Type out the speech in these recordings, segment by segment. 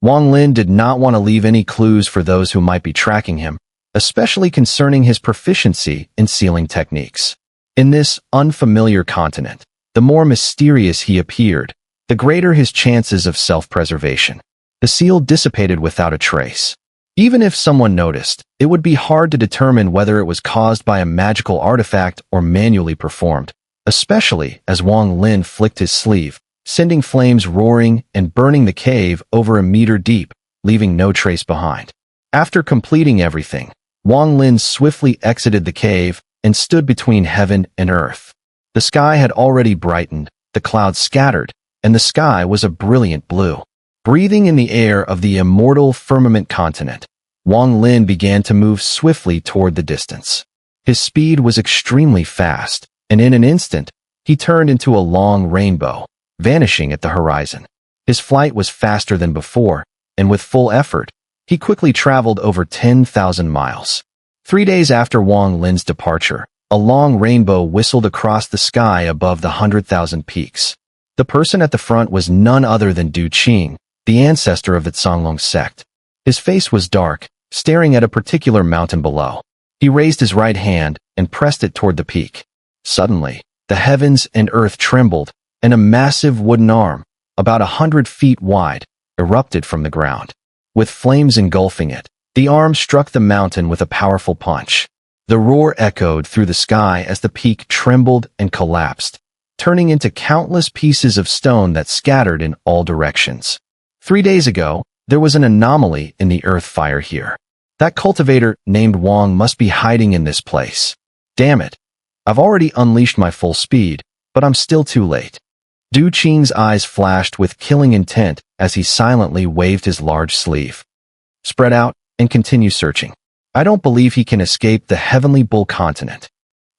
Wong Lin did not want to leave any clues for those who might be tracking him, especially concerning his proficiency in sealing techniques. In this unfamiliar continent, the more mysterious he appeared, the greater his chances of self-preservation. The seal dissipated without a trace. Even if someone noticed, it would be hard to determine whether it was caused by a magical artifact or manually performed, especially as Wong Lin flicked his sleeve, sending flames roaring and burning the cave over a meter deep, leaving no trace behind. After completing everything, Wong Lin swiftly exited the cave and stood between heaven and earth. The sky had already brightened, the clouds scattered, and the sky was a brilliant blue. Breathing in the air of the immortal firmament continent, Wong Lin began to move swiftly toward the distance. His speed was extremely fast, and in an instant, he turned into a long rainbow, vanishing at the horizon. His flight was faster than before, and with full effort, he quickly traveled over 10,000 miles. 3 days after Wong Lin's departure, a long rainbow whistled across the sky above the 100,000 peaks. The person at the front was none other than Duching, the ancestor of the Songlong sect. His face was dark, staring at a particular mountain below. He raised his right hand and pressed it toward the peak. Suddenly, the heavens and earth trembled, and a massive wooden arm, about 100 feet wide, erupted from the ground. With flames engulfing it, the arm struck the mountain with a powerful punch. The roar echoed through the sky as the peak trembled and collapsed, turning into countless pieces of stone that scattered in all directions. 3 days ago, there was an anomaly in the earth fire here. That cultivator named Wang must be hiding in this place. Damn it. I've already unleashed my full speed, but I'm still too late. Duching's eyes flashed with killing intent as he silently waved his large sleeve. Spread out and continue searching. I don't believe he can escape the heavenly bull continent.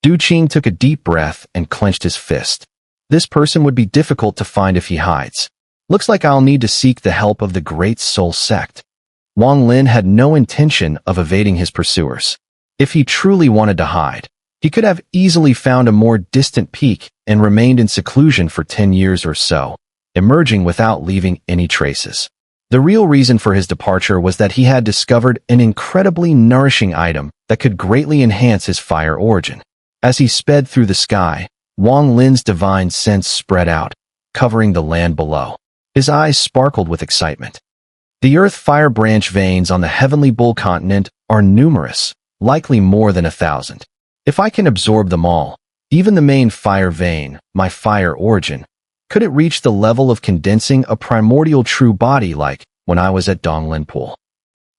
Duching took a deep breath and clenched his fist. This person would be difficult to find if he hides. Looks like I'll need to seek the help of the Great Soul Sect. Wong Lin had no intention of evading his pursuers. If he truly wanted to hide, he could have easily found a more distant peak and remained in seclusion for 10 years or so, emerging without leaving any traces. The real reason for his departure was that he had discovered an incredibly nourishing item that could greatly enhance his fire origin. As he sped through the sky, Wong Lin's divine sense spread out, covering the land below. His eyes sparkled with excitement. The earth fire branch veins on the heavenly bull continent are numerous, likely more than 1,000. If I can absorb them all, even the main fire vein, my fire origin, could it reach the level of condensing a primordial true body like when I was at Donglin Pool?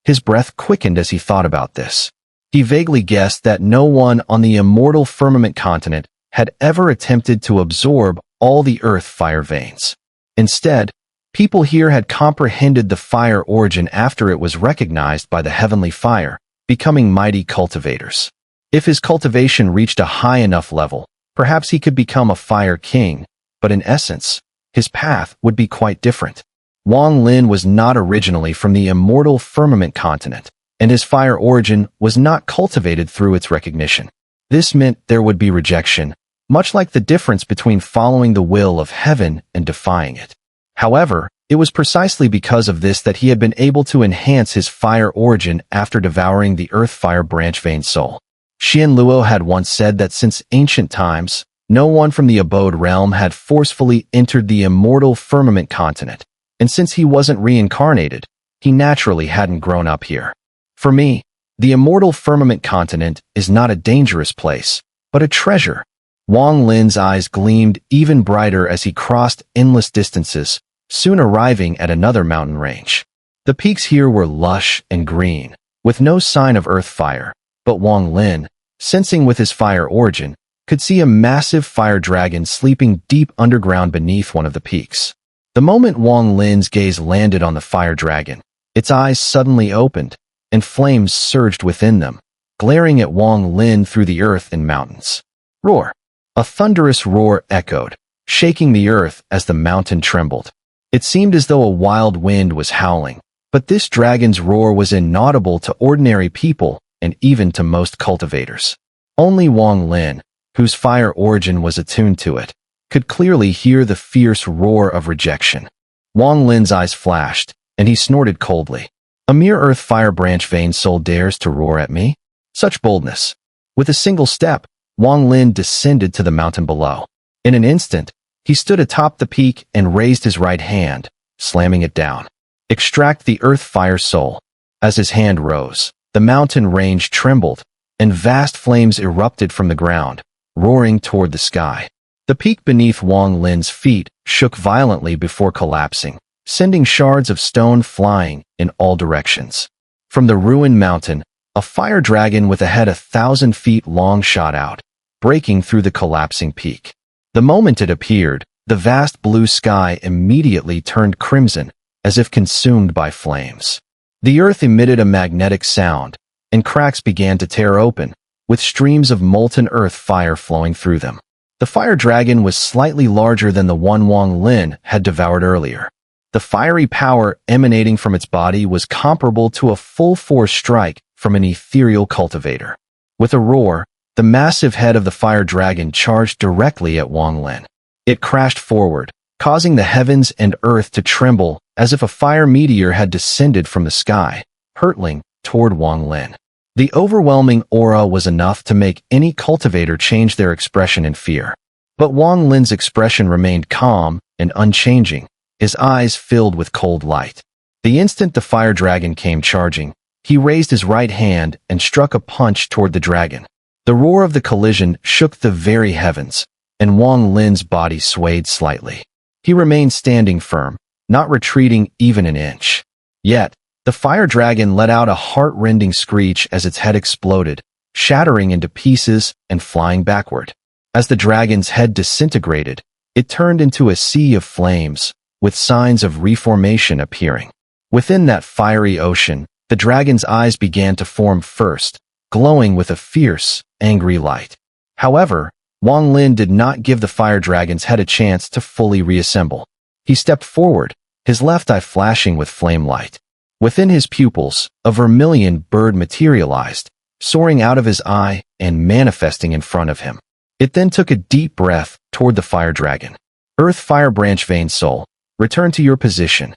His breath quickened as he thought about this. He vaguely guessed that no one on the immortal firmament continent had ever attempted to absorb all the earth fire veins. Instead, people here had comprehended the fire origin after it was recognized by the heavenly fire, becoming mighty cultivators. If his cultivation reached a high enough level, perhaps he could become a fire king, but in essence, his path would be quite different. Wong Lin was not originally from the immortal firmament continent, and his fire origin was not cultivated through its recognition. This meant there would be rejection, much like the difference between following the will of heaven and defying it. However, it was precisely because of this that he had been able to enhance his fire origin after devouring the earth fire branch vein soul. Xian Luo had once said that since ancient times, no one from the abode realm had forcefully entered the immortal firmament continent, and since he wasn't reincarnated, he naturally hadn't grown up here. For me, the immortal firmament continent is not a dangerous place, but a treasure. Wong Lin's eyes gleamed even brighter as he crossed endless distances, soon arriving at another mountain range. The peaks here were lush and green, with no sign of earth fire, but Wong Lin, sensing with his fire origin, could see a massive fire dragon sleeping deep underground beneath one of the peaks. The moment Wong Lin's gaze landed on the fire dragon, its eyes suddenly opened, and flames surged within them, glaring at Wong Lin through the earth and mountains. Roar! A thunderous roar echoed, shaking the earth as the mountain trembled. It seemed as though a wild wind was howling, but this dragon's roar was inaudible to ordinary people and even to most cultivators. Only Wong Lin, whose fire origin was attuned to it, could clearly hear the fierce roar of rejection. Wong Lin's eyes flashed, and he snorted coldly. A mere earth fire branch vein soul dares to roar at me? Such boldness. With a single step, Wong Lin descended to the mountain below. In an instant, he stood atop the peak and raised his right hand, slamming it down. Extract the earth fire soul. As his hand rose, the mountain range trembled, and vast flames erupted from the ground, roaring toward the sky. The peak beneath Wong Lin's feet shook violently before collapsing, sending shards of stone flying in all directions. From the ruined mountain, a fire dragon with a head 1,000 feet long shot out, breaking through the collapsing peak. The moment it appeared, the vast blue sky immediately turned crimson, as if consumed by flames. The earth emitted a magnetic sound, and cracks began to tear open, with streams of molten earth fire flowing through them. The fire dragon was slightly larger than the one Wong Lin had devoured earlier. The fiery power emanating from its body was comparable to a full-force strike from an ethereal cultivator. With a roar, the massive head of the fire dragon charged directly at Wong Lin. It crashed forward, causing the heavens and earth to tremble as if a fire meteor had descended from the sky, hurtling toward Wong Lin. The overwhelming aura was enough to make any cultivator change their expression in fear. But Wong Lin's expression remained calm and unchanging, his eyes filled with cold light. The instant the fire dragon came charging, he raised his right hand and struck a punch toward the dragon. The roar of the collision shook the very heavens, and Wong Lin's body swayed slightly. He remained standing firm, not retreating even an inch. Yet, the fire dragon let out a heart-rending screech as its head exploded, shattering into pieces and flying backward. As the dragon's head disintegrated, it turned into a sea of flames, with signs of reformation appearing. Within that fiery ocean, the dragon's eyes began to form first, glowing with a fierce, angry light. However, Wong Lin did not give the fire dragon's head a chance to fully reassemble. He stepped forward, his left eye flashing with flame light. Within his pupils, a vermilion bird materialized, soaring out of his eye and manifesting in front of him. It then took a deep breath toward the fire dragon. Earth Fire Branch Vein Soul, return to your position.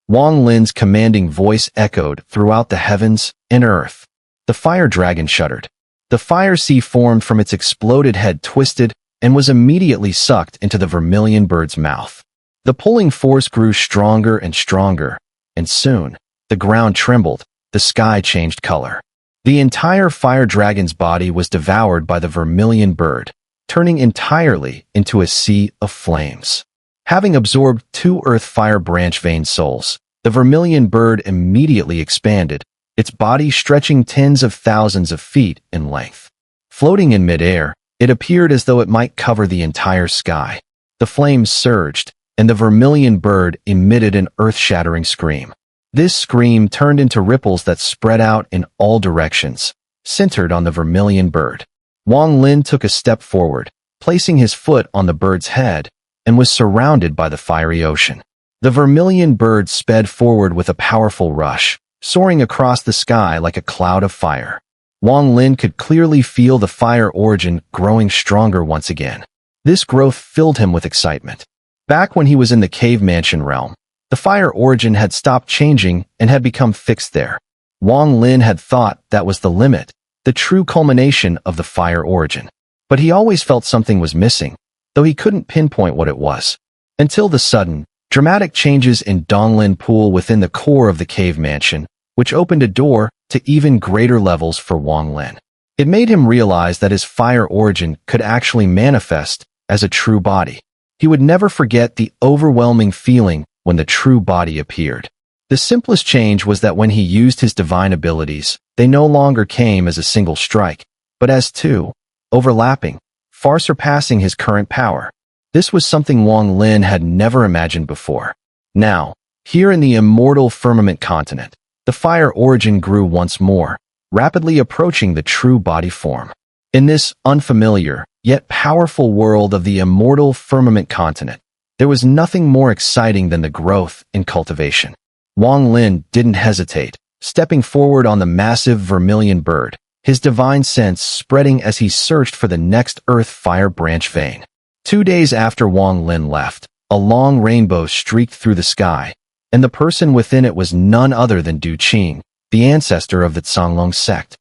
Wong Lin's commanding voice echoed throughout the heavens and earth. The fire dragon shuddered. The fire sea formed from its exploded head twisted and was immediately sucked into the vermilion bird's mouth. The pulling force grew stronger and stronger, and soon, the ground trembled, the sky changed color. The entire fire dragon's body was devoured by the vermilion bird, turning entirely into a sea of flames. Having absorbed 2 earth fire branch vein souls, the vermilion bird immediately expanded, its body stretching tens of thousands of feet in length. Floating in midair, it appeared as though it might cover the entire sky. The flames surged, and the vermilion bird emitted an earth-shattering scream. This scream turned into ripples that spread out in all directions, centered on the vermilion bird. Wong Lin took a step forward, placing his foot on the bird's head, and was surrounded by the fiery ocean. The vermilion bird sped forward with a powerful rush, soaring across the sky like a cloud of fire. Wong Lin could clearly feel the fire origin growing stronger once again. This growth filled him with excitement. Back when he was in the cave mansion realm, the fire origin had stopped changing and had become fixed there. Wong Lin had thought that was the limit, the true culmination of the fire origin. But he always felt something was missing, though he couldn't pinpoint what it was. Until the sudden, dramatic changes in Donglin Pool within the core of the cave mansion, which opened a door to even greater levels for Wong Lin. It made him realize that his fire origin could actually manifest as a true body. He would never forget the overwhelming feeling when the true body appeared. The simplest change was that when he used his divine abilities, they no longer came as a single strike, but as 2, overlapping, far surpassing his current power. This was something Wong Lin had never imagined before. Now, here in the immortal Firmament continent, the fire origin grew once more, rapidly approaching the true body form. In this unfamiliar, yet powerful world of the immortal Firmament continent, there was nothing more exciting than the growth in cultivation. Wong Lin didn't hesitate, stepping forward on the massive vermilion bird, his divine sense spreading as he searched for the next earth fire branch vein. 2 days after Wong Lin left, a long rainbow streaked through the sky, and the person within it was none other than Duching, the ancestor of the Xun'er sect.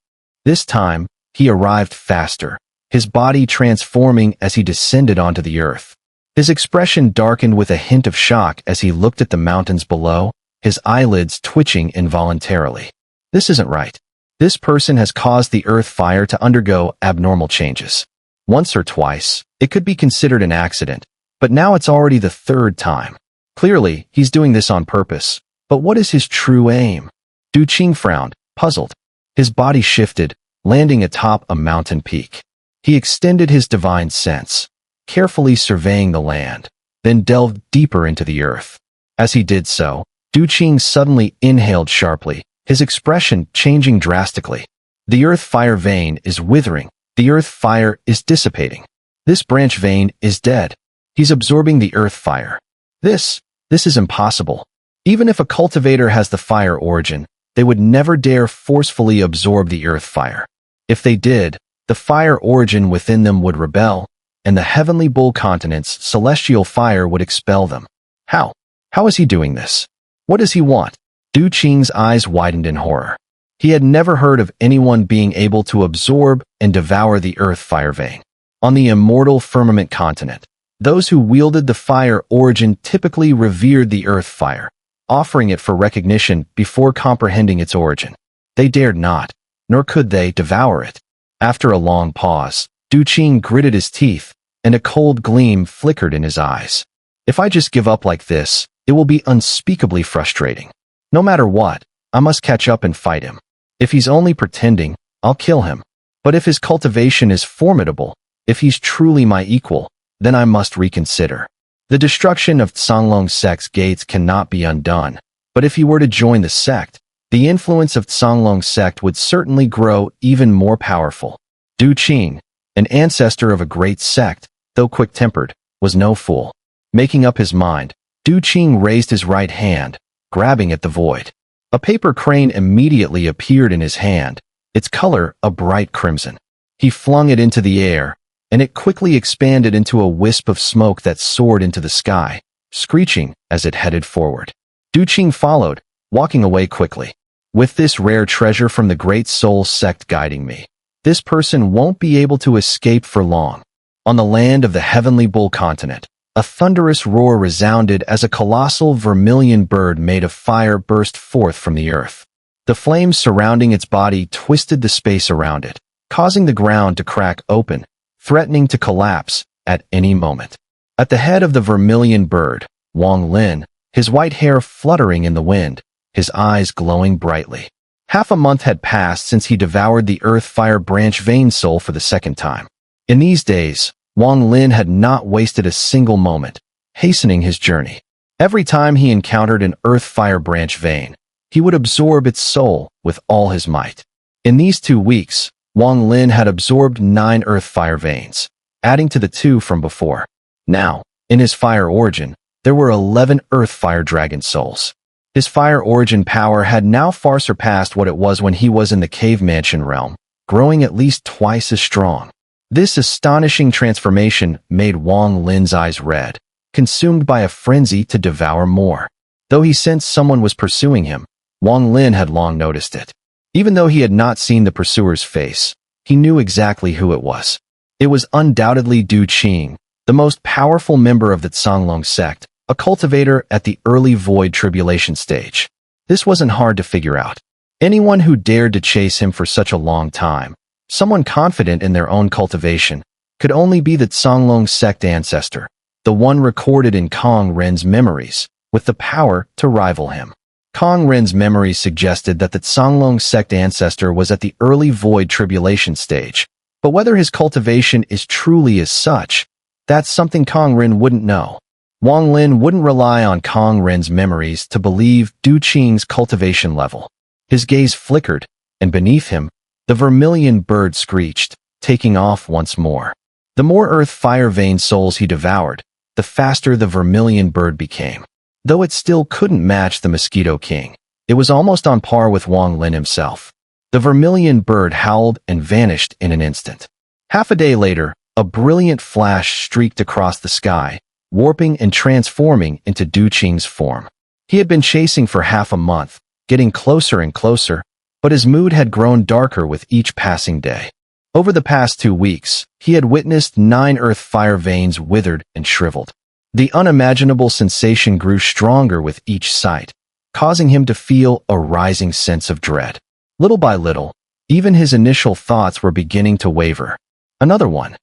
This time, he arrived faster, his body transforming as he descended onto the earth. His expression darkened with a hint of shock as he looked at the mountains below, his eyelids twitching involuntarily. This isn't right. This person has caused the earth fire to undergo abnormal changes. Once or twice, it could be considered an accident, but now it's already the third time. Clearly, he's doing this on purpose. But what is his true aim? Duching frowned, puzzled. His body shifted, landing atop a mountain peak. He extended his divine sense, carefully surveying the land, then delved deeper into the earth. As he did so, Duching suddenly inhaled sharply, his expression changing drastically. The earth fire vein is withering. The earth fire is dissipating. This branch vein is dead. He's absorbing the earth fire. This is impossible. Even if a cultivator has the fire origin, they would never dare forcefully absorb the earth fire. If they did, the fire origin within them would rebel, and the heavenly bull continent's celestial fire would expel them. How? How is he doing this? What does he want? Duching's eyes widened in horror. He had never heard of anyone being able to absorb and devour the earth fire vein. On the immortal Firmament continent, those who wielded the fire origin typically revered the earth fire, offering it for recognition before comprehending its origin. They dared not, nor could they, devour it. After a long pause, Duching gritted his teeth, and a cold gleam flickered in his eyes. If I just give up like this, it will be unspeakably frustrating. No matter what, I must catch up and fight him. If he's only pretending, I'll kill him. But if his cultivation is formidable, if he's truly my equal, then I must reconsider. The destruction of Xun'er sect's gates cannot be undone, but if he were to join the sect, the influence of Xun'er sect would certainly grow even more powerful. Duching, an ancestor of a great sect, though quick-tempered, was no fool. Making up his mind, Duching raised his right hand, grabbing at the void. A paper crane immediately appeared in his hand, its color a bright crimson. He flung it into the air, and it quickly expanded into a wisp of smoke that soared into the sky, screeching as it headed forward. Duching followed, walking away quickly. With this rare treasure from the Great Soul sect guiding me, this person won't be able to escape for long. On the land of the Heavenly Bull continent, a thunderous roar resounded as a colossal vermilion bird made of fire burst forth from the earth. The flames surrounding its body twisted the space around it, causing the ground to crack open, threatening to collapse at any moment. At the head of the vermilion bird, Wong Lin, his white hair fluttering in the wind, his eyes glowing brightly. Half a month had passed since he devoured the earth fire branch vein soul for the second time. In these days, Wong Lin had not wasted a single moment, hastening his journey. Every time he encountered an earth fire branch vein, he would absorb its soul with all his might. In these 2 weeks, Wong Lin had absorbed 9 earth fire veins, adding to the 2 from before. Now, in his fire origin, there were 11 earth fire dragon souls. His fire origin power had now far surpassed what it was when he was in the cave mansion realm, growing at least twice as strong. This astonishing transformation made Wong Lin's eyes red, consumed by a frenzy to devour more. Though he sensed someone was pursuing him, Wong Lin had long noticed it. Even though he had not seen the pursuer's face, he knew exactly who it was. It was undoubtedly Duching, the most powerful member of the Xun'er sect, a cultivator at the early void tribulation stage. This wasn't hard to figure out. Anyone who dared to chase him for such a long time, someone confident in their own cultivation, could only be the Xun'er sect ancestor, the one recorded in Kong Ren's memories, with the power to rival him. Kong Ren's memories suggested that the Xun'er sect ancestor was at the early void tribulation stage, but whether his cultivation is truly as such, that's something Kong Ren wouldn't know. Wong Lin wouldn't rely on Kong Ren's memories to believe Duching's cultivation level. His gaze flickered, and beneath him, the vermilion bird screeched, taking off once more. The more earth fire vein souls he devoured, the faster the vermilion bird became. Though it still couldn't match the Mosquito King, it was almost on par with Wong Lin himself. The vermilion bird howled and vanished in an instant. Half a day later, a brilliant flash streaked across the sky, warping and transforming into Duching's form. He had been chasing for half a month, getting closer and closer, but his mood had grown darker with each passing day. Over the past 2 weeks, he had witnessed 9 earth fire veins withered and shriveled. The unimaginable sensation grew stronger with each sight, causing him to feel a rising sense of dread. Little by little, even his initial thoughts were beginning to waver. Another one.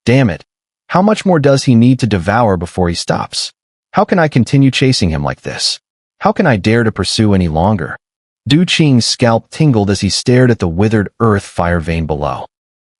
Damn it. How much more does he need to devour before he stops? How can I continue chasing him like this? How can I dare to pursue any longer? Duching's scalp tingled as he stared at the withered earth fire vein below.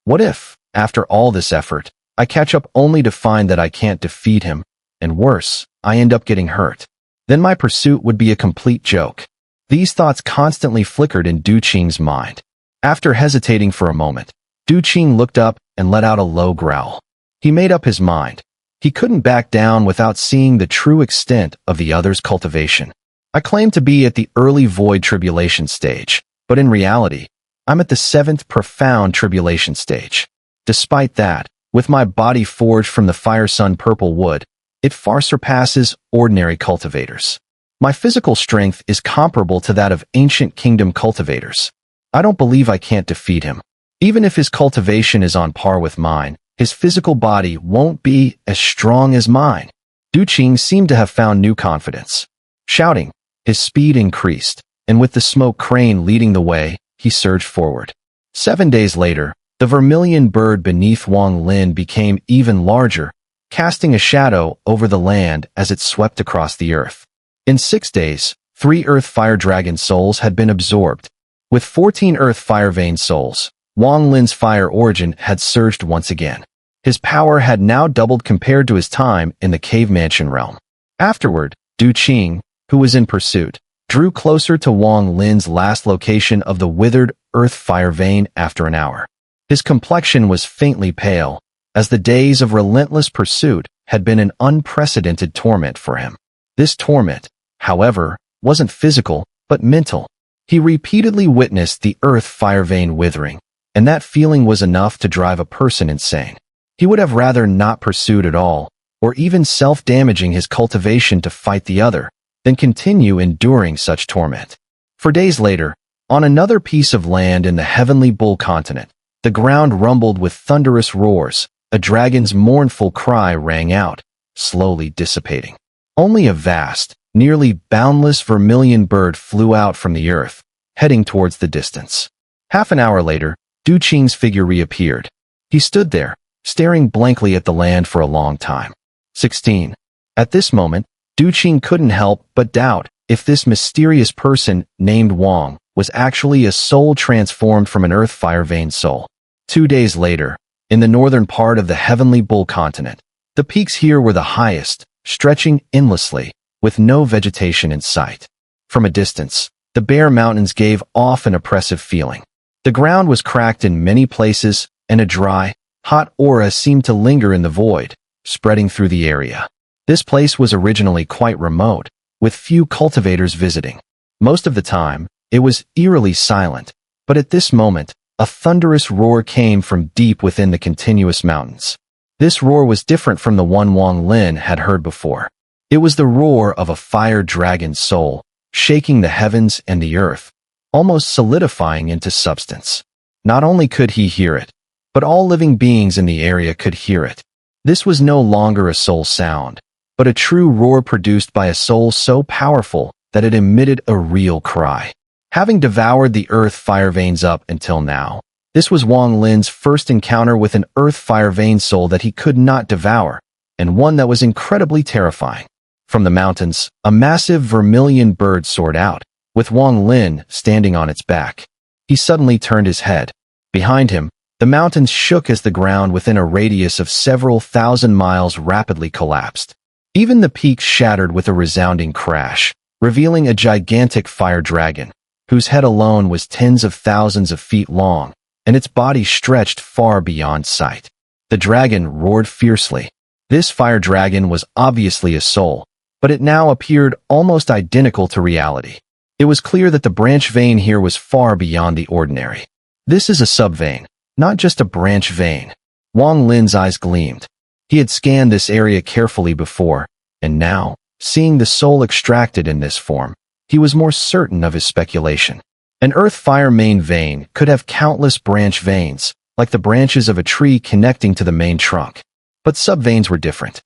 What if, after all this effort, I catch up only to find that I can't defeat him, and worse, I end up getting hurt? Then my pursuit would be a complete joke. These thoughts constantly flickered in Duching's mind. After hesitating for a moment, Duching looked up and let out a low growl. He made up his mind. He couldn't back down without seeing the true extent of the other's cultivation. I claim to be at the early void tribulation stage, but in reality, I'm at the 7th profound tribulation stage. Despite that, with my body forged from the fire sun purple wood, it far surpasses ordinary cultivators. My physical strength is comparable to that of ancient kingdom cultivators. I don't believe I can't defeat him. Even if his cultivation is on par with mine, his physical body won't be as strong as mine. Duching seemed to have found new confidence. Shouting, his speed increased, and with the smoke crane leading the way, he surged forward. 7 days later, the vermilion bird beneath Wong Lin became even larger, casting a shadow over the land as it swept across the earth. In 6 days, 3 earth fire dragon souls had been absorbed. With 14 earth fire vein souls, Wong Lin's fire origin had surged once again. His power had now doubled compared to his time in the cave mansion realm. Afterward, Duching, who was in pursuit, drew closer to Wong Lin's last location of the withered earth fire vein after an hour. His complexion was faintly pale, as the days of relentless pursuit had been an unprecedented torment for him. This torment, however, wasn't physical, but mental. He repeatedly witnessed the earth fire vein withering, and that feeling was enough to drive a person insane. He would have rather not pursued at all, or even self-damaging his cultivation to fight the other, than continue enduring such torment. For days later, on another piece of land in the heavenly bull continent, the ground rumbled with thunderous roars. A dragon's mournful cry rang out, slowly dissipating. Only a vast, nearly boundless vermilion bird flew out from the earth, heading towards the distance. Half an hour later, Duching's figure reappeared. He stood there, staring blankly at the land for a long time. 16. At this moment, Duching couldn't help but doubt if this mysterious person named Wang was actually a soul transformed from an earth fire vein soul. 2 days later, in the northern part of the heavenly bull continent, the peaks here were the highest, stretching endlessly, with no vegetation in sight. From a distance, the bare mountains gave off an oppressive feeling. The ground was cracked in many places, and a dry, hot aura seemed to linger in the void, spreading through the area. This place was originally quite remote, with few cultivators visiting. Most of the time, it was eerily silent, but at this moment, a thunderous roar came from deep within the continuous mountains. This roar was different from the one Wong Lin had heard before. It was the roar of a fire dragon's soul, shaking the heavens and the earth, almost solidifying into substance. Not only could he hear it, but all living beings in the area could hear it. This was no longer a soul sound, but a true roar produced by a soul so powerful that it emitted a real cry. Having devoured the earth fire veins up until now, this was Wong Lin's first encounter with an earth fire vein soul that he could not devour, and one that was incredibly terrifying. From the mountains, a massive vermilion bird soared out, with Wong Lin standing on its back. He suddenly turned his head. Behind him, the mountains shook as the ground within a radius of several thousand miles rapidly collapsed. Even the peaks shattered with a resounding crash, revealing a gigantic fire dragon, whose head alone was tens of thousands of feet long, and its body stretched far beyond sight. The dragon roared fiercely. This fire dragon was obviously a soul, but it now appeared almost identical to reality. It was clear that the branch vein here was far beyond the ordinary. This is a subvein, not just a branch vein. Wong Lin's eyes gleamed. He had scanned this area carefully before, and now, Seeing the soul extracted in this form, he was more certain of his speculation. An earth-fire main vein could have countless branch veins, like the branches of a tree connecting to the main trunk. But sub-veins were different.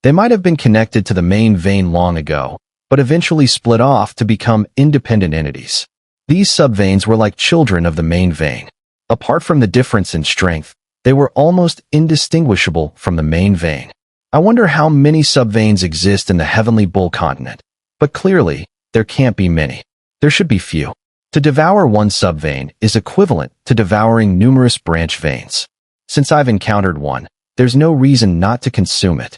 They might have been connected to the main vein long ago, but eventually split off to become independent entities. These sub-veins were like children of the main vein. Apart from the difference in strength, they were almost indistinguishable from the main vein. I wonder how many sub-veins exist in the Heavenly Bull continent, but clearly, there can't be many. There should be few. To devour one sub-vein is equivalent to devouring numerous branch veins. Since I've encountered one, there's no reason not to consume it.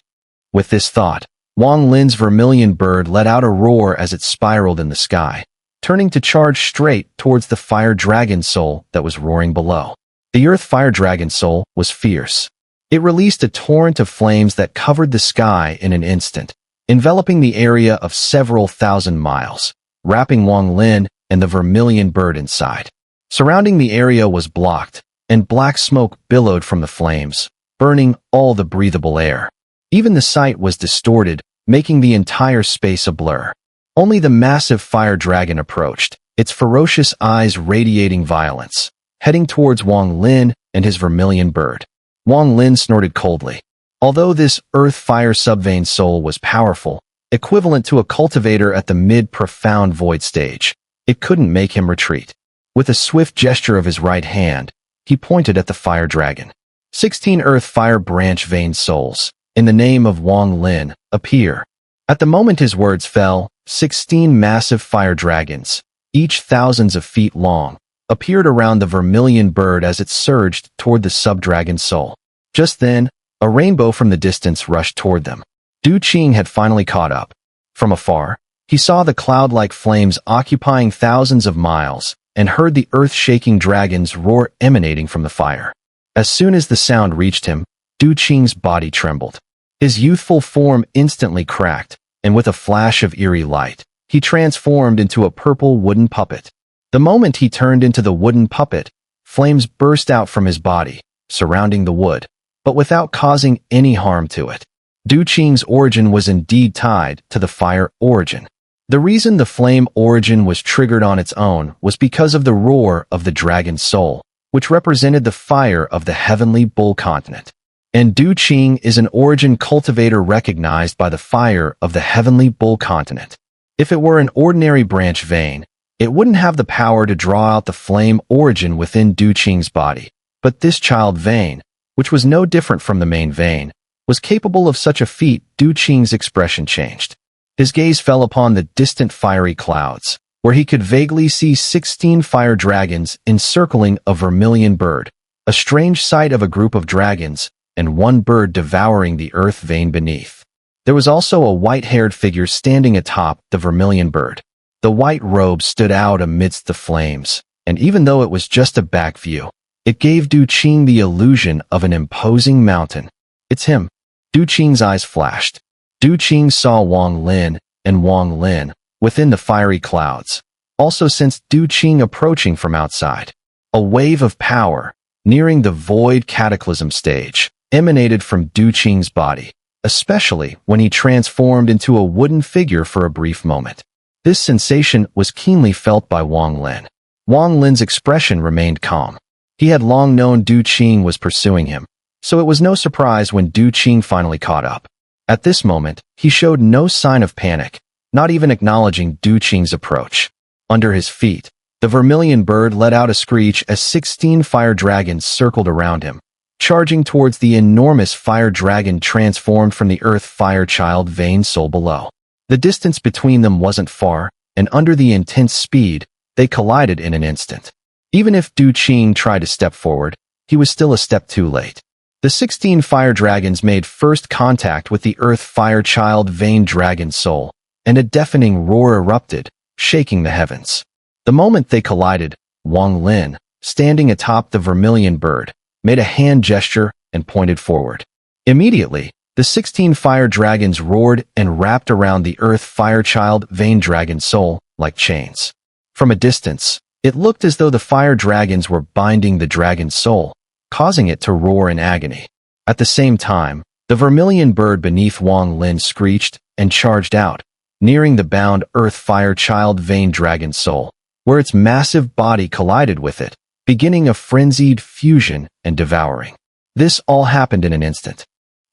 With this thought, Wong Lin's vermilion bird let out a roar as it spiraled in the sky, turning to charge straight towards the fire dragon soul that was roaring below. The earth fire dragon soul was fierce. It released a torrent of flames that covered the sky in an instant, enveloping the area of several thousand miles, wrapping Wong Lin and the vermilion bird inside. Surrounding the area was blocked, and black smoke billowed from the flames, burning all the breathable air. Even the sight was distorted, making the entire space a blur. Only the massive fire dragon approached, its ferocious eyes radiating violence, heading towards Wong Lin and his vermilion bird. Wong Lin snorted coldly. Although this earth-fire subvein soul was powerful, equivalent to a cultivator at the mid-profound void stage, it couldn't make him retreat. With a swift gesture of his right hand, he pointed at the fire dragon. 16 earth-fire branch vein souls, in the name of Wong Lin, appear. At the moment his words fell, 16 massive fire dragons, each thousands of feet long, appeared around the vermilion bird as it surged toward the sub-dragon soul. Just then, a rainbow from the distance rushed toward them. Duching had finally caught up. From afar, he saw the cloud-like flames occupying thousands of miles and heard the earth-shaking dragons roar emanating from the fire. As soon as the sound reached him, Duching's body trembled. His youthful form instantly cracked, and with a flash of eerie light, he transformed into a purple wooden puppet. The moment he turned into the wooden puppet, flames burst out from his body, surrounding the wood, but without causing any harm to it. Duching's origin was indeed tied to the fire origin. The reason the flame origin was triggered on its own was because of the roar of the dragon's soul, which represented the fire of the Heavenly Bull continent. And Duching is an origin cultivator recognized by the fire of the Heavenly Bull continent. If it were an ordinary branch vein, it wouldn't have the power to draw out the flame origin within Duching's body. But this child vein, which was no different from the main vein, was capable of such a feat. Duching's expression changed. His gaze fell upon the distant fiery clouds, where he could vaguely see 16 fire dragons encircling a vermilion bird, a strange sight of a group of dragons, and one bird devouring the earth vein beneath. There was also a white-haired figure standing atop the vermilion bird. The white robe stood out amidst the flames, and even though it was just a back view, it gave Duching the illusion of an imposing mountain. It's him. Duching's eyes flashed. Duching saw Wong Lin and Wong Lin within the fiery clouds, also sensed Duching approaching from outside. A wave of power, nearing the void cataclysm stage, emanated from Duching's body, especially when he transformed into a wooden figure for a brief moment. This sensation was keenly felt by Wong Lin. Wong Lin's expression remained calm. He had long known Duching was pursuing him, so it was no surprise when Duching finally caught up. At this moment, he showed no sign of panic, not even acknowledging Duching's approach. Under his feet, the vermilion bird let out a screech as 16 fire dragons circled around him, charging towards the enormous fire dragon transformed from the earth fire child vein soul below. The distance between them wasn't far, and under the intense speed, they collided in an instant. Even if Duching tried to step forward, he was still a step too late. The 16 fire dragons made first contact with the earth fire child vein dragon soul, and a deafening roar erupted, shaking the heavens. The moment they collided, Wong Lin, standing atop the vermilion bird, made a hand gesture and pointed forward. Immediately, the 16 fire dragons roared and wrapped around the earth fire child vein dragon soul like chains. From a distance, it looked as though the fire dragons were binding the dragon's soul, causing it to roar in agony. At the same time, The vermilion bird beneath Wong Lin screeched and charged out, nearing the bound earth fire child vein dragon soul, where its massive body collided with it, beginning a frenzied fusion and devouring. This all happened in an instant.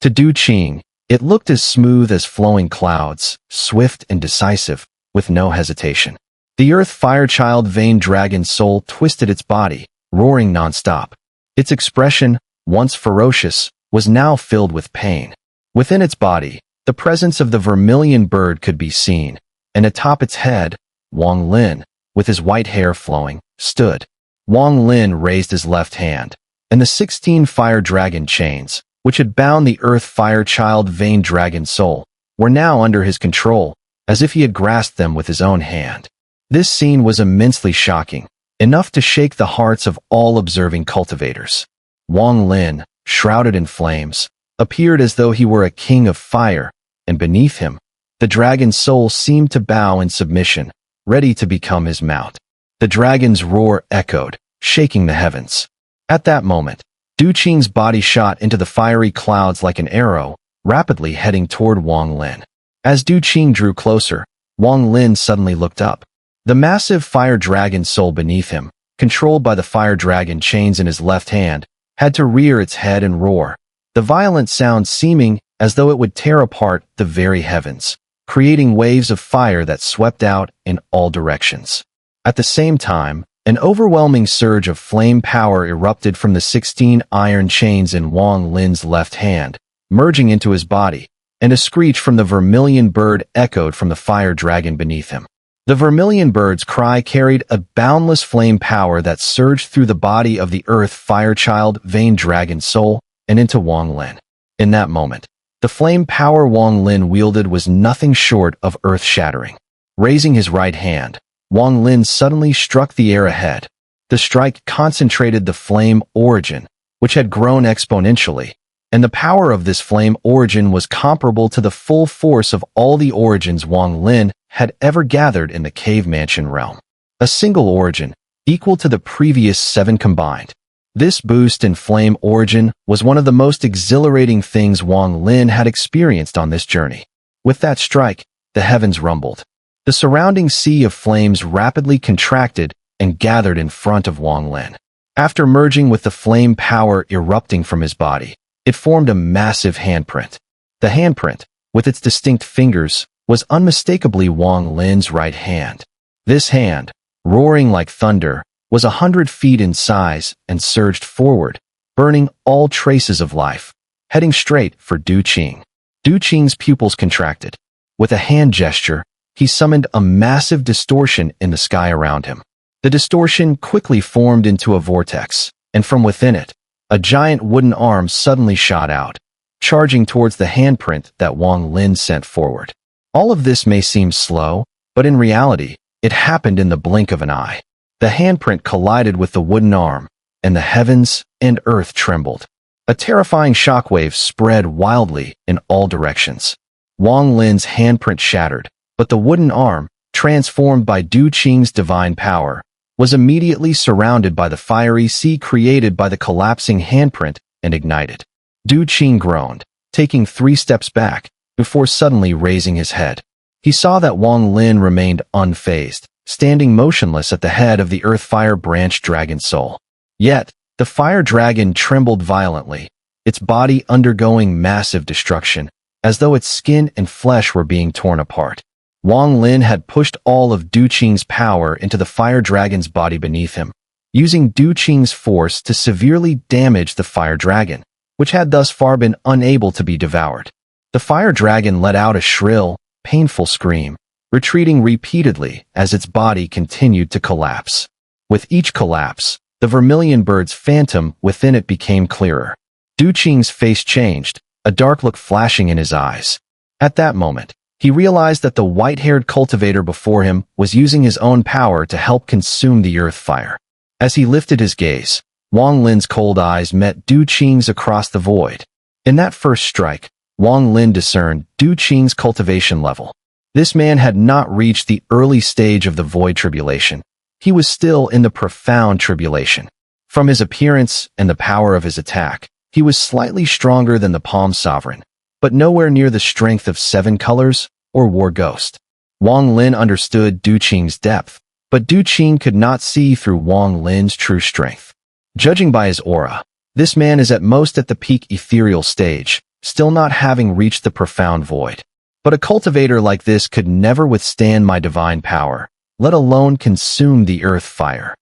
To Duching, it looked as smooth as flowing clouds, swift and decisive, with no hesitation. The earth fire child vein dragon soul twisted its body, roaring nonstop. Its expression, once ferocious, was now filled with pain. Within its body, the presence of the vermilion bird could be seen, and atop its head, Wong Lin, with his white hair flowing, stood. Wong Lin raised his left hand, and the 16 fire dragon chains, which had bound the earth fire child vein dragon soul, were now under his control, as if he had grasped them with his own hand. This scene was immensely shocking, enough to shake the hearts of all observing cultivators. Wong Lin, shrouded in flames, appeared as though he were a king of fire, and beneath him, the dragon soul seemed to bow in submission, ready to become his mount. The dragon's roar echoed, shaking the heavens. At that moment, Duching's body shot into the fiery clouds like an arrow, rapidly heading toward Wong Lin. As Duching drew closer, Wong Lin suddenly looked up. The massive fire dragon soul beneath him, controlled by the fire dragon chains in his left hand, had to rear its head and roar, the violent sound seeming as though it would tear apart the very heavens, creating waves of fire that swept out in all directions. At the same time, an overwhelming surge of flame power erupted from the 16 iron chains in Wong Lin's left hand, merging into his body, and a screech from the vermilion bird echoed from the fire dragon beneath him. The vermilion bird's cry carried a boundless flame power that surged through the body of the earth fire child vein dragon soul and into Wong Lin. In that moment, the flame power Wong Lin wielded was nothing short of earth-shattering. Raising his right hand, Wong Lin suddenly struck the air ahead. The strike concentrated the flame origin, which had grown exponentially, and the power of this flame origin was comparable to the full force of all the origins Wong Lin had ever gathered in the cave mansion realm. A single origin, equal to the previous 7 combined. This boost in flame origin was one of the most exhilarating things Wong Lin had experienced on this journey. With that strike, the heavens rumbled. The surrounding sea of flames rapidly contracted and gathered in front of Wong Lin. After merging with the flame power erupting from his body, it formed a massive handprint. The handprint, with its distinct fingers, was unmistakably Wong Lin's right hand. This hand, roaring like thunder, was 100 feet in size and surged forward, burning all traces of life, heading straight for Duching. Duching's pupils contracted. With a hand gesture, he summoned a massive distortion in the sky around him. The distortion quickly formed into a vortex, and from within it, a giant wooden arm suddenly shot out, charging towards the handprint that Wong Lin sent forward. All of this may seem slow, but in reality, it happened in the blink of an eye. The handprint collided with the wooden arm, and the heavens and earth trembled. A terrifying shockwave spread wildly in all directions. Wong Lin's handprint shattered, but the wooden arm, transformed by Duching's divine power, was immediately surrounded by the fiery sea created by the collapsing handprint and ignited. Duching groaned, taking 3 steps back, before suddenly raising his head. He saw that Wong Lin remained unfazed, standing motionless at the head of the earth fire branch dragon soul. Yet, the fire dragon trembled violently, its body undergoing massive destruction, as though its skin and flesh were being torn apart. Wong Lin had pushed all of Duching's power into the fire dragon's body beneath him, using Duching's force to severely damage the fire dragon, which had thus far been unable to be devoured. The fire dragon let out a shrill, painful scream, retreating repeatedly as its body continued to collapse. With each collapse, the vermilion bird's phantom within it became clearer. Duching's face changed, a dark look flashing in his eyes. At that moment, he realized that the white-haired cultivator before him was using his own power to help consume the earth fire. As he lifted his gaze, Wong Lin's cold eyes met Duching's across the void. In that first strike, Wong Lin discerned Duching's cultivation level. This man had not reached the early stage of the void tribulation. He was still in the profound tribulation. From his appearance and the power of his attack, He was slightly stronger than the Palm Sovereign, but nowhere near the strength of Seven Colors or War Ghost. Wong Lin understood Duching's depth, but Duching could not see through Wong Lin's true strength. Judging by his aura, this man is at most at the peak ethereal stage, still not having reached the profound void. But a cultivator like this could never withstand my divine power, let alone consume the earth fire.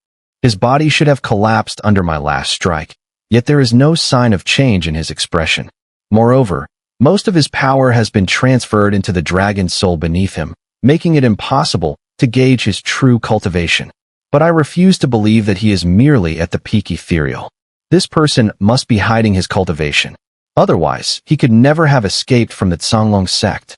His body should have collapsed under my last strike, yet there is no sign of change in his expression. Moreover, most of his power has been transferred into the dragon soul beneath him, making it impossible to gauge his true cultivation. But I refuse to believe that he is merely at the peak ethereal. This person must be hiding his cultivation. Otherwise, he could never have escaped from the Xun'er sect.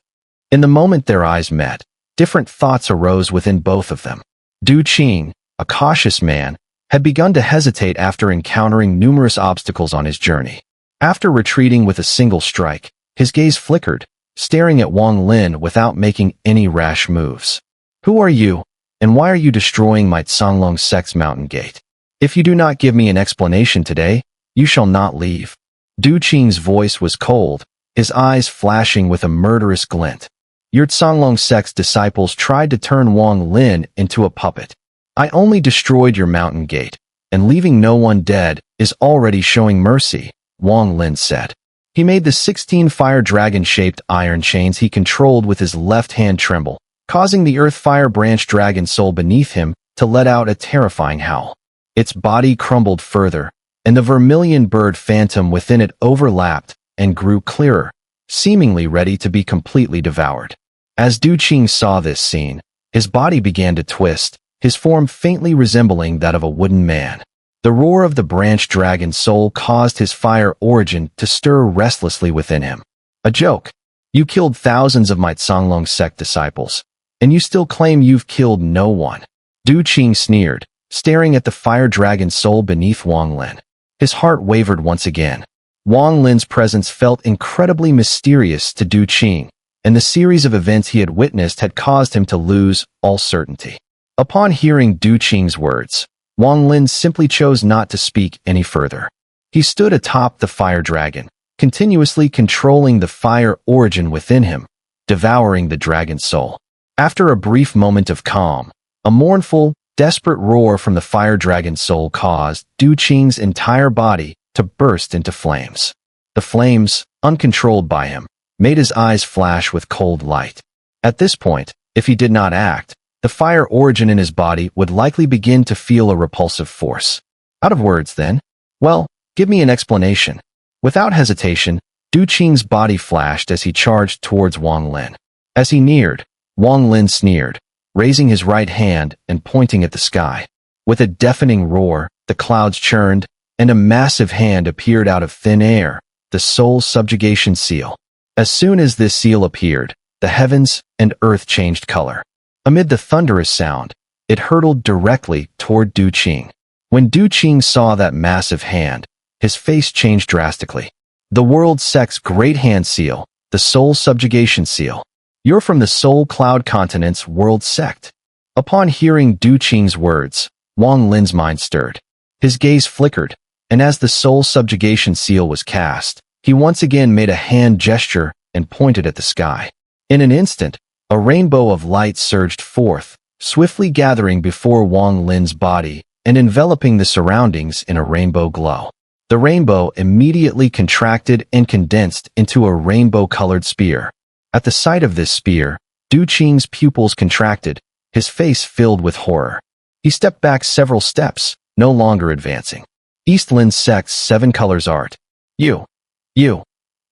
In the moment their eyes met, different thoughts arose within both of them. Duching, a cautious man, had begun to hesitate after encountering numerous obstacles on his journey. After retreating with a single strike, his gaze flickered, staring at Wong Lin without making any rash moves. "Who are you, and why are you destroying my Xun'er sect's mountain gate? If you do not give me an explanation today, you shall not leave." Duching's voice was cold, his eyes flashing with a murderous glint. "Your Xun'er sect's disciples tried to turn Wong Lin into a puppet. I only destroyed your mountain gate, and leaving no one dead is already showing mercy," Wong Lin said. He made the 16 fire dragon-shaped iron chains he controlled with his left hand tremble, causing the earth fire branch dragon soul beneath him to let out a terrifying howl. Its body crumbled further, and the vermilion bird phantom within it overlapped and grew clearer, seemingly ready to be completely devoured. As Duching saw this scene, his body began to twist, his form faintly resembling that of a wooden man. The roar of the branch dragon soul caused his fire origin to stir restlessly within him. "A joke. You killed thousands of my Xun'er sect disciples, and you still claim you've killed no one." Duching sneered, staring at the fire dragon soul beneath Wong Lin. His heart wavered once again. Wong Lin's presence felt incredibly mysterious to Duching, and the series of events he had witnessed had caused him to lose all certainty. Upon hearing Duching's words, Wong Lin simply chose not to speak any further. He stood atop the fire dragon, continuously controlling the fire origin within him, devouring the dragon soul. After a brief moment of calm, a mournful, desperate roar from the fire dragon soul caused Duching's entire body to burst into flames. The flames, uncontrolled by him, made his eyes flash with cold light. At this point, if he did not act, the fire origin in his body would likely begin to feel a repulsive force. Out of words, then? Well, give me an explanation. Without hesitation, Duching's body flashed as he charged towards Wong Lin. As he neared, Wong Lin sneered, raising his right hand and pointing at the sky. With a deafening roar, the clouds churned, and a massive hand appeared out of thin air, the soul subjugation seal. As soon as this seal appeared, the heavens and earth changed color. Amid the thunderous sound, it hurtled directly toward Duching. When Duching saw that massive hand, his face changed drastically. "The world sect's great hand seal, the soul subjugation seal. You're from the Soul Cloud Continent's world sect." Upon hearing Duching's words, Wong Lin's mind stirred. His gaze flickered, and as the soul subjugation seal was cast, he once again made a hand gesture and pointed at the sky. In an instant, a rainbow of light surged forth, swiftly gathering before Wong Lin's body and enveloping the surroundings in a rainbow glow. The rainbow immediately contracted and condensed into a rainbow-colored spear. At the sight of this spear, Duching's pupils contracted, his face filled with horror. He stepped back several steps, no longer advancing. "Eastland Sect's Seven Colors Art. You.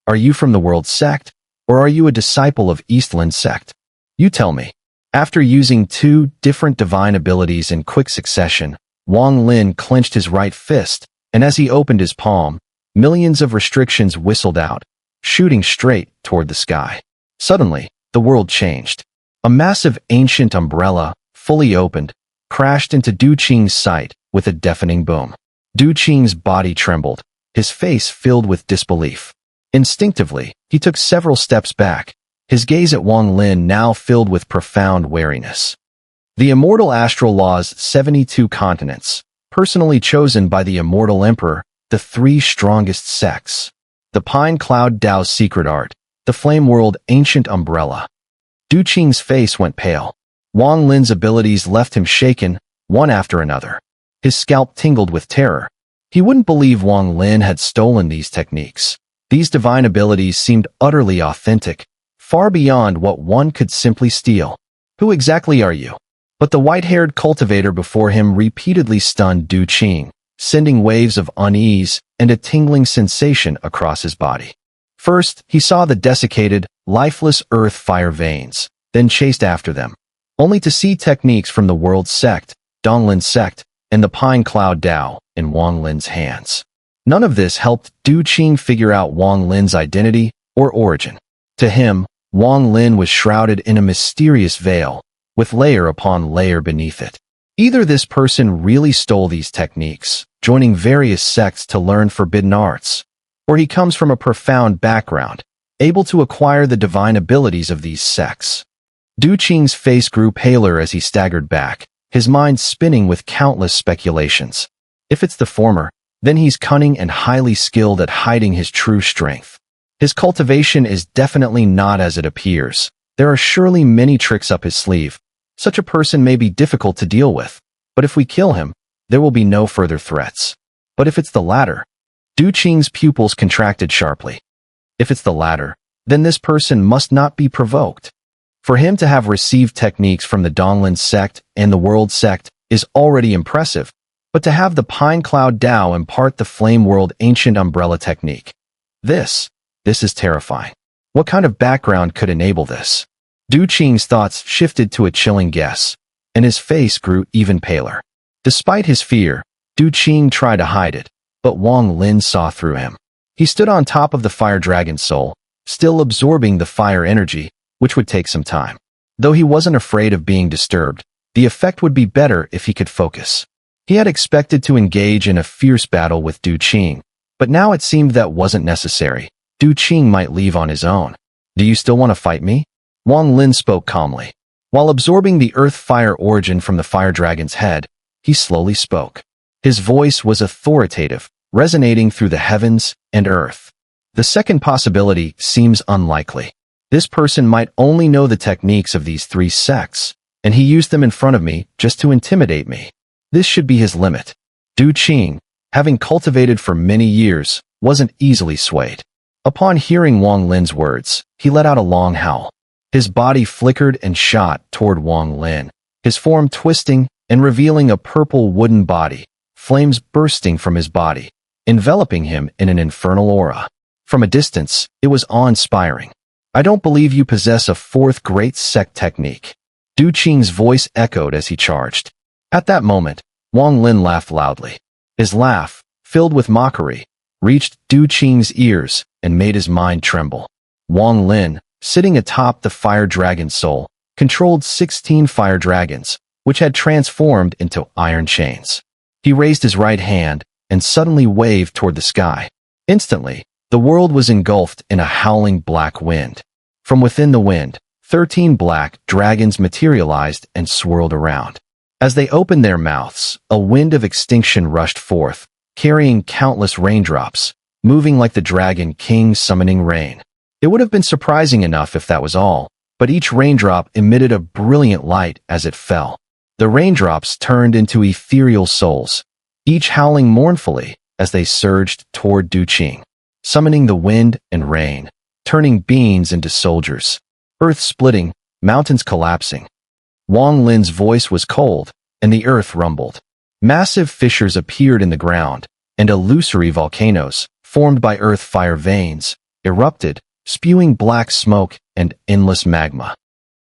Are you from the World Sect, or are you a disciple of Eastland Sect? You tell me." After using 2 different divine abilities in quick succession, Wong Lin clenched his right fist, and as he opened his palm, millions of restrictions whistled out, shooting straight toward the sky. Suddenly, the world changed. A massive ancient umbrella, fully opened, crashed into Duching's sight with a deafening boom. Duching's body trembled, his face filled with disbelief. Instinctively, he took several steps back, his gaze at Wong Lin now filled with profound wariness. The immortal astral law's 72 continents, personally chosen by the immortal emperor, the three strongest sects. The Pine Cloud Dao's secret art, the Flame World ancient umbrella. Duching's face went pale. Wong Lin's abilities left him shaken, one after another. His scalp tingled with terror. He wouldn't believe Wong Lin had stolen these techniques. These divine abilities seemed utterly authentic, far beyond what one could simply steal. Who exactly are you? But the white-haired cultivator before him repeatedly stunned Duching, sending waves of unease and a tingling sensation across his body. First, he saw the desiccated, lifeless earth fire veins, then chased after them, only to see techniques from the World Sect, Donglin Sect, and the Pine Cloud Dao in Wong Lin's hands. None of this helped Duching figure out Wong Lin's identity or origin. To him, Wong Lin was shrouded in a mysterious veil, with layer upon layer beneath it. Either this person really stole these techniques, joining various sects to learn forbidden arts, or he comes from a profound background, able to acquire the divine abilities of these sects. Duching's face grew paler as he staggered back, his mind spinning with countless speculations. If it's the former, then he's cunning and highly skilled at hiding his true strength. His cultivation is definitely not as it appears. There are surely many tricks up his sleeve. Such a person may be difficult to deal with, but if we kill him, there will be no further threats. But if it's the latter, Duching's pupils contracted sharply. If it's the latter, then this person must not be provoked. For him to have received techniques from the Donglin sect and the World sect is already impressive, but to have the Pine Cloud Dao impart the Flame World ancient umbrella technique, this is terrifying. What kind of background could enable this? Duching's thoughts shifted to a chilling guess, and his face grew even paler. Despite his fear, Duching tried to hide it, but Wong Lin saw through him. He stood on top of the fire dragon soul, still absorbing the fire energy, which would take some time. Though he wasn't afraid of being disturbed, the effect would be better if he could focus. He had expected to engage in a fierce battle with Duching, but now it seemed that wasn't necessary. Duching might leave on his own. Do you still want to fight me? Wong Lin spoke calmly. While absorbing the earth fire origin from the fire dragon's head, he slowly spoke. His voice was authoritative, resonating through the heavens and earth. The second possibility seems unlikely. This person might only know the techniques of these three sects, and he used them in front of me just to intimidate me. This should be his limit. Duching, having cultivated for many years, wasn't easily swayed. Upon hearing Wong Lin's words, he let out a long howl. His body flickered and shot toward Wong Lin, his form twisting and revealing a purple wooden body, flames bursting from his body, enveloping him in an infernal aura. From a distance, it was awe-inspiring. I don't believe you possess a fourth great sect technique. Duching's voice echoed as he charged. At that moment, Wong Lin laughed loudly. His laugh, filled with mockery, reached Duching's ears and made his mind tremble. Wong Lin, sitting atop the fire dragon soul, controlled 16 fire dragons, which had transformed into iron chains. He raised his right hand and suddenly waved toward the sky. Instantly, the world was engulfed in a howling black wind. From within the wind, 13 black dragons materialized and swirled around. As they opened their mouths, a wind of extinction rushed forth, carrying countless raindrops, moving like the dragon king summoning rain. It would have been surprising enough if that was all, but each raindrop emitted a brilliant light as it fell. The raindrops turned into ethereal souls, each howling mournfully as they surged toward Duching, summoning the wind and rain, turning beings into soldiers. Earth splitting, mountains collapsing. Wong Lin's voice was cold, and the earth rumbled. Massive fissures appeared in the ground, and illusory volcanoes, formed by earth fire veins, erupted, spewing black smoke and endless magma.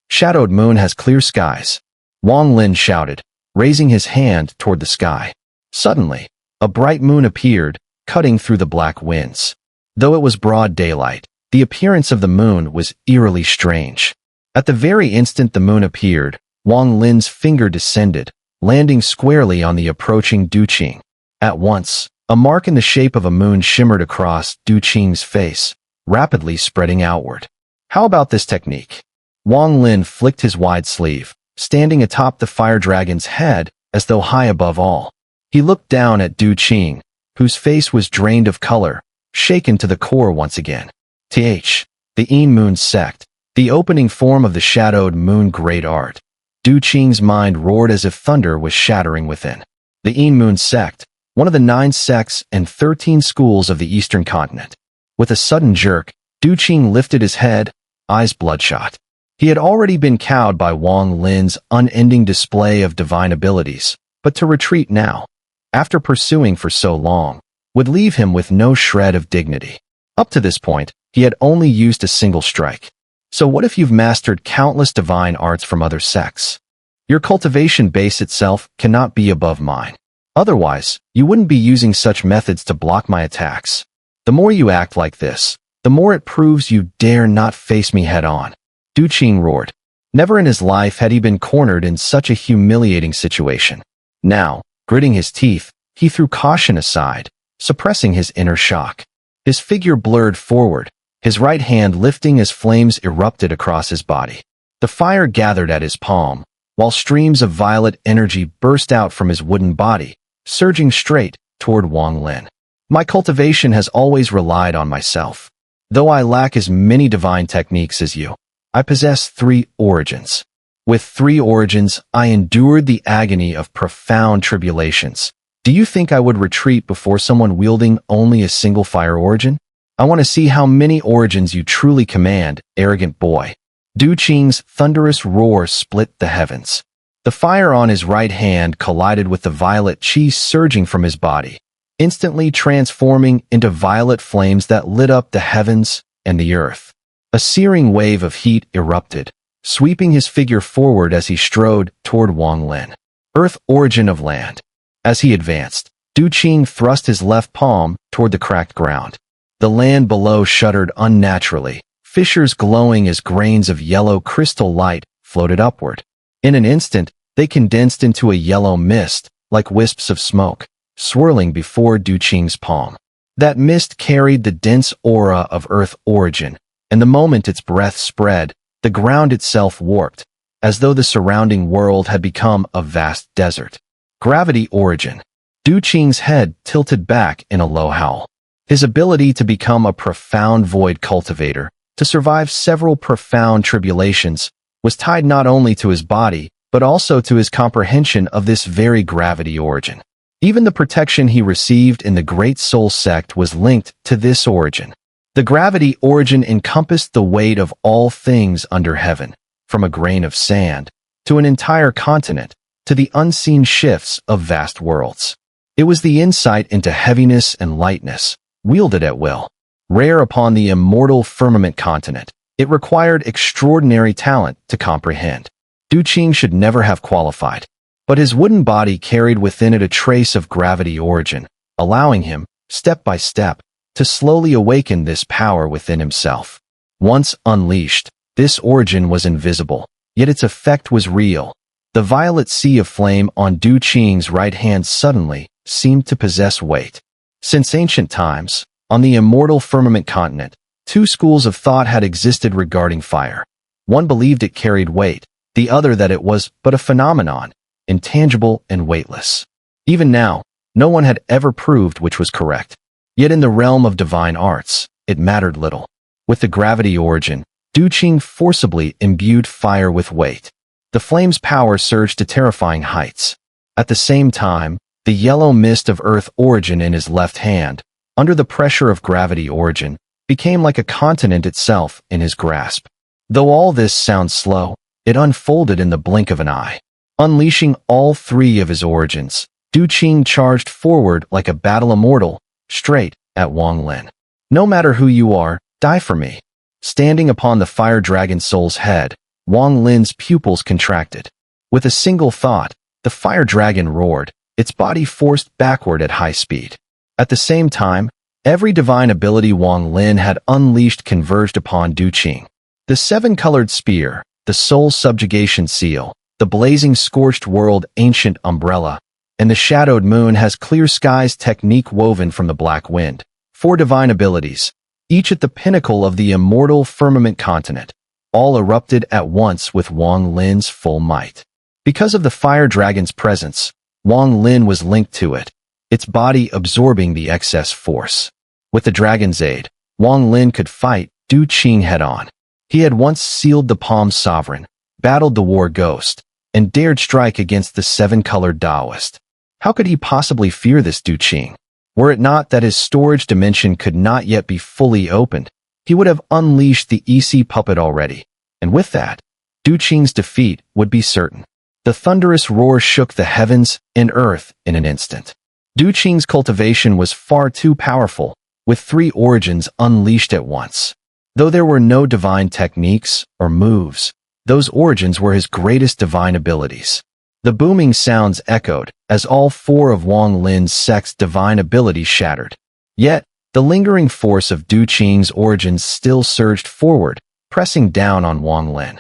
Shadowed moon has clear skies, Wong Lin shouted, raising his hand toward the sky. Suddenly, a bright moon appeared, cutting through the black winds. Though it was broad daylight, the appearance of the moon was eerily strange. At the very instant the moon appeared, Wong Lin's finger descended, landing squarely on the approaching Duching. At once, a mark in the shape of a moon shimmered across Duching's face, rapidly spreading outward. How about this technique? Wong Lin flicked his wide sleeve, standing atop the fire dragon's head as though high above all. He looked down at Duching, whose face was drained of color, shaken to the core once again. The Moon sect, the opening form of the shadowed moon great art. Duching's mind roared as if thunder was shattering within. The Moon sect, one of the 9 sects and 13 schools of the eastern continent. With a sudden jerk, Duching lifted his head, eyes bloodshot. He had already been cowed by Wong Lin's unending display of divine abilities, but to retreat now, after pursuing for so long, would leave him with no shred of dignity. Up to this point, he had only used a single strike. So what if you've mastered countless divine arts from other sects? Your cultivation base itself cannot be above mine. Otherwise, you wouldn't be using such methods to block my attacks. The more you act like this, the more it proves you dare not face me head-on. Duching roared. Never in his life had he been cornered in such a humiliating situation. Now, gritting his teeth, he threw caution aside, suppressing his inner shock. His figure blurred forward, his right hand lifting as flames erupted across his body. The fire gathered at his palm, while streams of violet energy burst out from his wooden body, surging straight toward Wong Lin. My cultivation has always relied on myself. Though I lack as many divine techniques as you, I possess 3 origins. With 3 origins, I endured the agony of profound tribulations. Do you think I would retreat before someone wielding only a single fire origin? I want to see how many origins you truly command, arrogant boy. Duching's thunderous roar split the heavens. The fire on his right hand collided with the violet chi surging from his body, instantly transforming into violet flames that lit up the heavens and the earth. A searing wave of heat erupted, sweeping his figure forward as he strode toward Wong Lin. Earth origin of land. As he advanced, Duching thrust his left palm toward the cracked ground. The land below shuddered unnaturally, fissures glowing as grains of yellow crystal light floated upward. In an instant, they condensed into a yellow mist, like wisps of smoke, swirling before Duching's palm. That mist carried the dense aura of Earth origin, and the moment its breath spread, the ground itself warped, as though the surrounding world had become a vast desert. Gravity origin. Duching's head tilted back in a low howl. His ability to become a profound void cultivator, to survive several profound tribulations, was tied not only to his body, but also to his comprehension of this very gravity origin. Even the protection he received in the Great Soul Sect was linked to this origin. The gravity origin encompassed the weight of all things under heaven, from a grain of sand, to an entire continent, to the unseen shifts of vast worlds. It was the insight into heaviness and lightness, wielded at will. Rare upon the immortal Firmament continent, it required extraordinary talent to comprehend. Duching should never have qualified, but his wooden body carried within it a trace of gravity origin, allowing him, step by step, to slowly awaken this power within himself. Once unleashed, this origin was invisible, yet its effect was real. The violet sea of flame on Duching's right hand suddenly seemed to possess weight. Since ancient times, on the immortal Firmament continent, 2 schools of thought had existed regarding fire. One believed it carried weight, the other that it was but a phenomenon, intangible and weightless. Even now, no one had ever proved which was correct. Yet in the realm of divine arts, it mattered little. With the gravity origin, Duching forcibly imbued fire with weight. The flame's power surged to terrifying heights. At the same time, the yellow mist of Earth origin in his left hand, under the pressure of gravity origin, became like a continent itself in his grasp. Though all this sounds slow, it unfolded in the blink of an eye. Unleashing all 3 of his origins, Duching charged forward like a battle immortal, straight at Wong Lin. No matter who you are, die for me. Standing upon the fire dragon soul's head, Wong Lin's pupils contracted. With a single thought, the fire dragon roared, its body forced backward at high speed. At the same time, every divine ability Wong Lin had unleashed converged upon Duching. The 7-colored spear, the soul subjugation seal, the blazing scorched world ancient umbrella, and the shadowed moon has clear skies technique woven from the black wind. 4 divine abilities, each at the pinnacle of the immortal Firmament continent, all erupted at once with Wong Lin's full might. Because of the fire dragon's presence, Wong Lin was linked to it. its body absorbing the excess force. With the dragon's aid, Wong Lin could fight Duching head-on. He had once sealed the Palm Sovereign, battled the War Ghost, and dared strike against the seven-colored Taoist. How could he possibly fear this Duching? Were it not that his storage dimension could not yet be fully opened, he would have unleashed the EC puppet already, and with that, Duching's defeat would be certain. The thunderous roar shook the heavens and earth in an instant. Duching's cultivation was far too powerful, with 3 origins unleashed at once. Though there were no divine techniques or moves, those origins were his greatest divine abilities. The booming sounds echoed as all 4 of Wong Lin's sect's divine abilities shattered. Yet, the lingering force of Duching's origins still surged forward, pressing down on Wong Lin.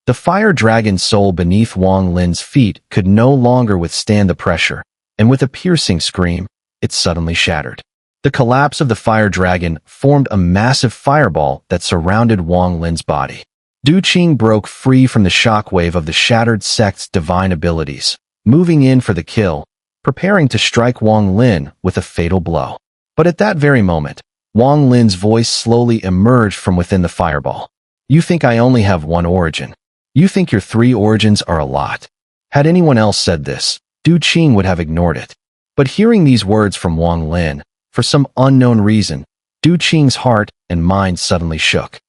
The fire dragon soul beneath Wong Lin's feet could no longer withstand the pressure, and with a piercing scream, it suddenly shattered. The collapse of the fire dragon formed a massive fireball that surrounded Wong Lin's body. Duching broke free from the shockwave of the shattered sect's divine abilities, moving in for the kill, preparing to strike Wong Lin with a fatal blow. But at that very moment, Wong Lin's voice slowly emerged from within the fireball. "You think I only have 1 origin. You think your 3 origins are a lot." Had anyone else said this, Duching would have ignored it. But hearing these words from Wong Lin, for some unknown reason, Duching's heart and mind suddenly shook.